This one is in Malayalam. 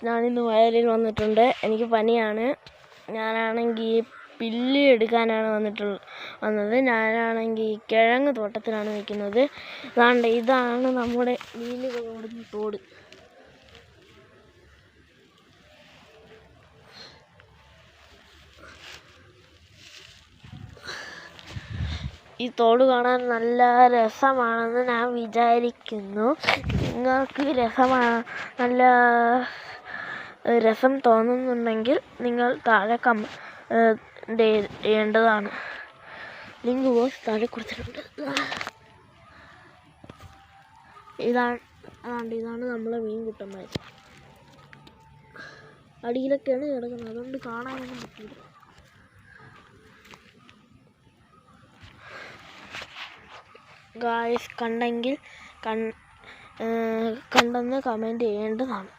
ഞാനിന്ന് വയലിൽ വന്നിട്ടുണ്ട്. എനിക്ക് പനിയാണ്. ഞാനാണെങ്കിൽ പില്ലി എടുക്കാനാണ് വന്നത്. ഞാനാണെങ്കിൽ കിഴങ്ങ് തോട്ടത്തിലാണ് നിൽക്കുന്നത്. ഇതാണ് നമ്മുടെ മീനുകൾ ഓടുന്ന തോട്. ഈ തോട് കാണാൻ നല്ല രസമാണെന്ന് ഞാൻ വിചാരിക്കുന്നു. നിങ്ങൾക്ക് നല്ല രസം തോന്നുന്നുണ്ടെങ്കിൽ നിങ്ങൾ താഴെ ചെയ്യേണ്ടതാണ്. ലിങ്ക് ബോക്സ് താഴെ കൊടുത്തിട്ടുണ്ട്. ഇതാണ് നമ്മളെ മീൻകുട്ടന്മാർ. അടിയിലൊക്കെയാണ് കിടക്കുന്നത്, അതുകൊണ്ട് കാണാനൊന്നും പറ്റില്ല. ഗായ്സ് കണ്ടെന്ന് കമൻറ്റ് ചെയ്യേണ്ടതാണ്.